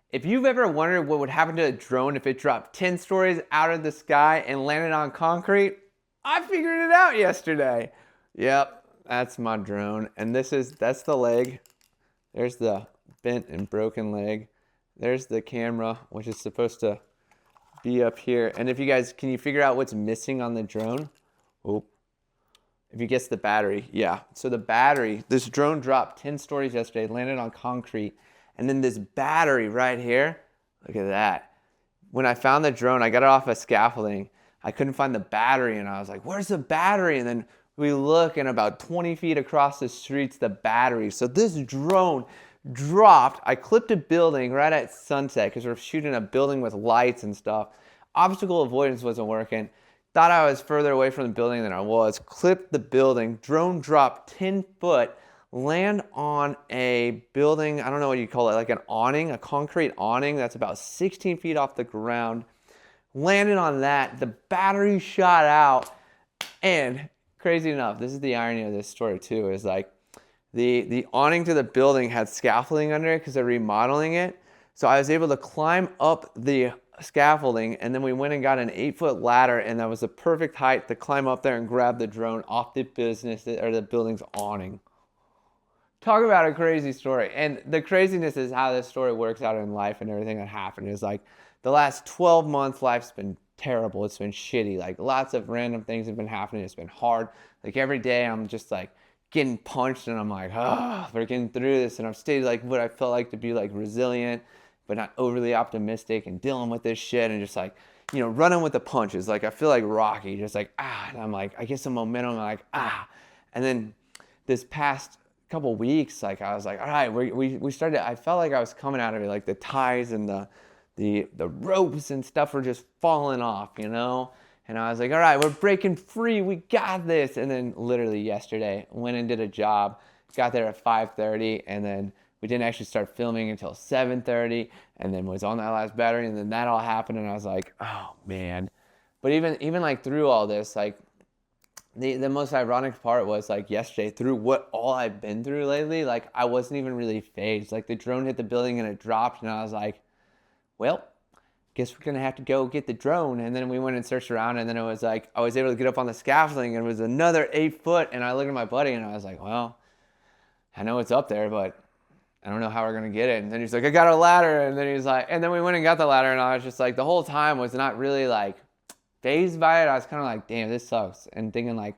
If you've ever wondered what would happen to a drone if it dropped 10 stories out of the sky and landed on concrete, I figured it out yesterday. Yep, that's my drone. And that's the leg. There's the bent and broken leg. There's the camera, which is supposed to be up here. And if you guys, can you figure out what's missing on the drone? Oh, if you guess the battery, yeah. So the battery, this drone dropped 10 stories yesterday, landed on concrete. And then this battery right here, look at that. When I found the drone, I got it off of scaffolding. I couldn't find the battery, and I was like, where's the battery? And then we look, and about 20 feet across the street's the battery. So this drone dropped. I clipped a building right at sunset because we're shooting a building with lights and stuff. Obstacle avoidance wasn't working. Thought I was further away from the building than I was. Clipped the building. Drone dropped 10 foot. Land on a building, I don't know what you call it, like an awning, a concrete awning that's about 16 feet off the ground. Landed on that, the battery shot out, and crazy enough, this is the irony of this story too, is like the awning to the building had scaffolding under it because they're remodeling it. So I was able to climb up the scaffolding, and then we went and got an 8-foot ladder, and that was the perfect height to climb up there and grab the drone off the building's awning. Talk about a crazy story. And the craziness is how this story works out in life and everything that happened is like the last 12 months, life's been terrible. It's been shitty. Like lots of random things have been happening. It's been hard. Like every day I'm just like getting punched and I'm like, we're getting through this. And I've stayed like what I felt like to be like resilient, but not overly optimistic and dealing with this shit and just like, you know, running with the punches. Like I feel like Rocky, just like, and I'm like, I get some momentum, I'm like, And then this past couple weeks, like I was like, all right, we started. I felt like I was coming out of it, like the ties and the ropes and stuff were just falling off, you know. And I was like, all right, we're breaking free, we got this. And then literally yesterday, went and did a job, got there at 5:30, and then we didn't actually start filming until 7:30, and then was on that last battery, and then that all happened, and I was like, oh man. But even like through all this, like. The most ironic part was like yesterday, through what all I've been through lately, like I wasn't even really fazed. Like the drone hit the building and it dropped, and I was like, well, guess we're gonna have to go get the drone. And then we went and searched around, and then it was like I was able to get up on the scaffolding, and it was another 8 foot. And I looked at my buddy and I was like, well, I know it's up there, but I don't know how we're gonna get it. And then he's like, I got a ladder. And then he's like, and then we went and got the ladder, and I was just like, the whole time was not really like fazed by it. I was kind of like, damn, this sucks, and thinking like,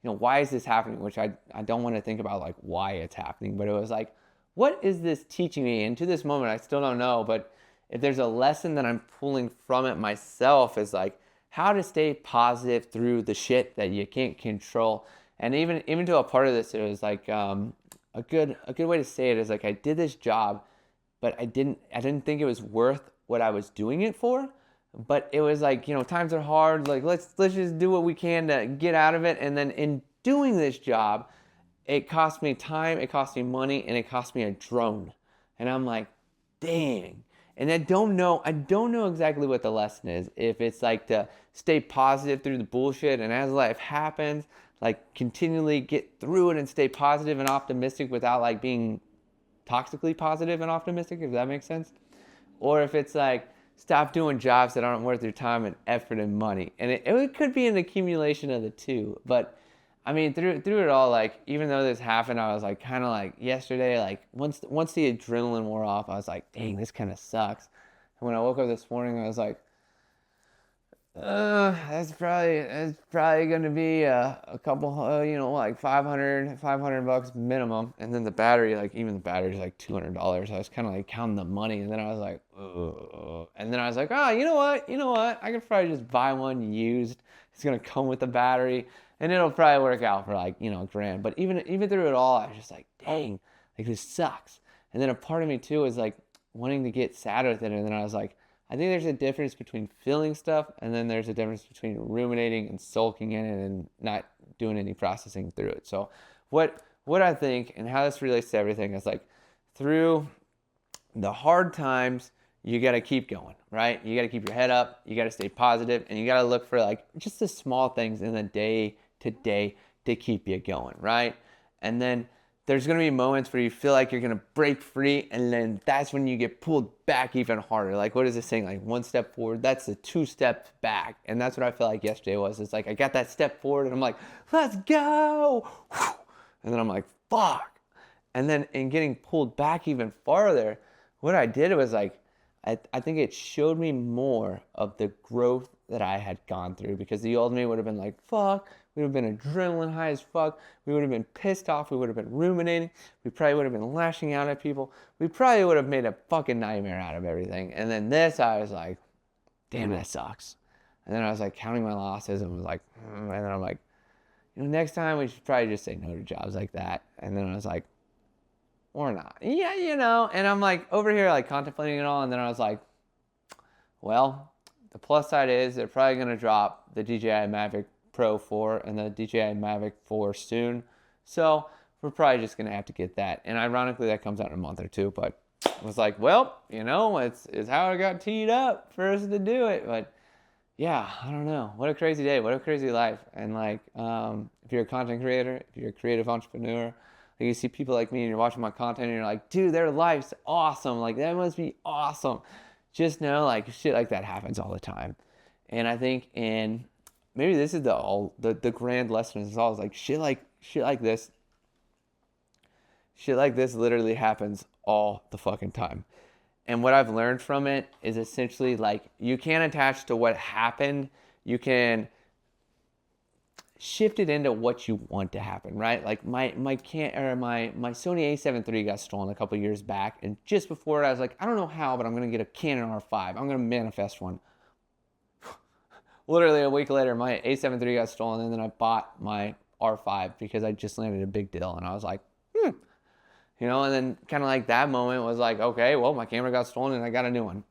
you know, why is this happening? Which I don't want to think about like why it's happening, but it was like, what is this teaching me? And to this moment, I still don't know. But if there's a lesson that I'm pulling from it myself, is like how to stay positive through the shit that you can't control. And even to a part of this, it was like a good way to say it is like I did this job, but I didn't think it was worth what I was doing it for. But it was like, you know, times are hard. Like let's just do what we can to get out of it. And then in doing this job, it cost me time, it cost me money, and it cost me a drone. And I'm like, dang. And I don't know exactly what the lesson is. If it's like to stay positive through the bullshit, and as life happens, like continually get through it and stay positive and optimistic without like being toxically positive and optimistic, if that makes sense. Or if it's like, stop doing jobs that aren't worth your time and effort and money. And it could be an accumulation of the two. But I mean, through it all, like even though this happened, I was like kind of like yesterday, like once the adrenaline wore off, I was like, dang, this kind of sucks. And when I woke up this morning, I was like, that's probably gonna be a couple, you know, like 500 bucks minimum. And then the battery, like even the battery's like $200. I was kind of like counting the money, and then I was like, ugh. And then I was like, you know what? I could probably just buy one used. It's gonna come with the battery, and it'll probably work out for like, you know, $1,000. But even through it all, I was just like, dang, like this sucks. And then a part of me too was like wanting to get sad with it, and then I was like, I think there's a difference between feeling stuff, and then there's a difference between ruminating and sulking in it and not doing any processing through it. So what I think and how this relates to everything is like through the hard times, you got to keep going, right? You got to keep your head up, you got to stay positive, and you got to look for like just the small things in the day to day to keep you going, right? And then there's going to be moments where you feel like you're going to break free, and then that's when you get pulled back even harder. Like, what is this saying? Like, one step forward, that's the 2 steps back. And that's what I felt like yesterday was. It's like I got that step forward, and I'm like, let's go. And then I'm like, fuck. And then in getting pulled back even farther, what I did was like, I think it showed me more of the growth that I had gone through, because the old me would have been like, fuck. We would have been adrenaline high as fuck. We would have been pissed off. We would have been ruminating. We probably would have been lashing out at people. We probably would have made a fucking nightmare out of everything. And then this, I was like, damn, that sucks. And then I was like counting my losses and was like, and then I'm like, next time we should probably just say no to jobs like that. And then I was like, or not. Yeah, and I'm like over here like contemplating it all. And then I was like, well, the plus side is they're probably going to drop the DJI Mavic Pro 4 and the DJI Mavic 4 soon. So we're probably just going to have to get that. And ironically, that comes out in a month or two. But I was like, well, it's how I got teed up for us to do it. But yeah, I don't know. What a crazy day. What a crazy life. And like, if you're a content creator, if you're a creative entrepreneur, like you see people like me and you're watching my content and you're like, dude, their life's awesome. Like, that must be awesome. Just know, like, shit like that happens all the time. And I think maybe this is the grand lesson is always like shit like this literally happens all the fucking time. And what I've learned from it is essentially like you can't attach to what happened. You can shift it into what you want to happen, right? Like my Sony A7 III got stolen a couple years back, and just before it, I was like, I don't know how, but I'm gonna get a Canon R5. I'm gonna manifest one. Literally a week later, my A7 III got stolen, and then I bought my R5 because I just landed a big deal, and I was like, and then kind of like that moment was like, okay, well, my camera got stolen, and I got a new one.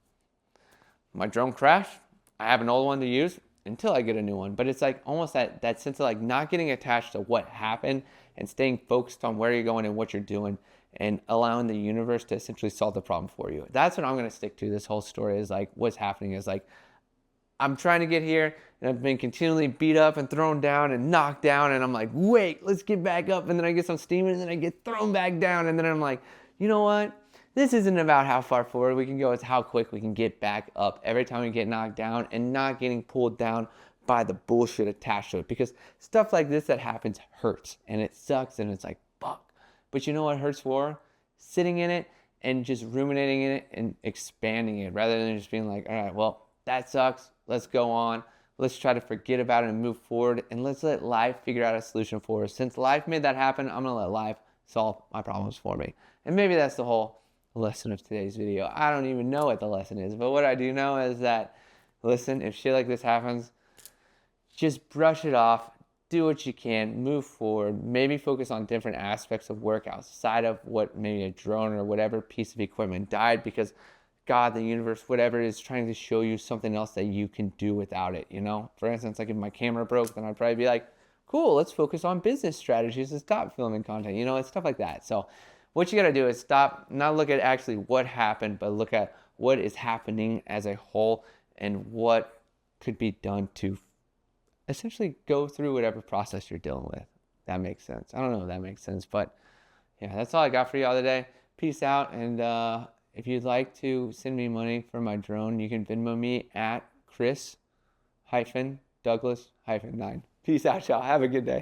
My drone crashed. I have an old one to use until I get a new one. But it's like almost that sense of like not getting attached to what happened and staying focused on where you're going and what you're doing and allowing the universe to essentially solve the problem for you. That's what I'm going to stick to. This whole story is like what's happening is like I'm trying to get here and I've been continually beat up and thrown down and knocked down, and I'm like, wait, let's get back up, and then I get some steam and then I get thrown back down, and then I'm like, you know what? This isn't about how far forward we can go, it's how quick we can get back up every time we get knocked down and not getting pulled down by the bullshit attached to it. Because stuff like this that happens hurts and it sucks and it's like, fuck. But you know what hurts for? Sitting in it and just ruminating in it and expanding it rather than just being like, all right, well, that sucks. Let's go on. Let's try to forget about it and move forward, and let's let life figure out a solution for us. Since life made that happen, I'm going to let life solve my problems for me. And maybe that's the whole lesson of today's video. I don't even know what the lesson is, but what I do know is that, listen, if shit like this happens, just brush it off, do what you can, move forward, maybe focus on different aspects of work outside of what maybe a drone or whatever piece of equipment died, because God, the universe, whatever, is trying to show you something else that you can do without it, For instance, like if my camera broke, then I'd probably be like, cool, let's focus on business strategies and stop filming content, it's stuff like that. So what you got to do is stop, not look at actually what happened, but look at what is happening as a whole and what could be done to essentially go through whatever process you're dealing with. That makes sense. I don't know if that makes sense, but yeah, that's all I got for y'all today. Peace out, and if you'd like to send me money for my drone, you can Venmo me at Chris-Douglas-9. Peace out, y'all. Have a good day.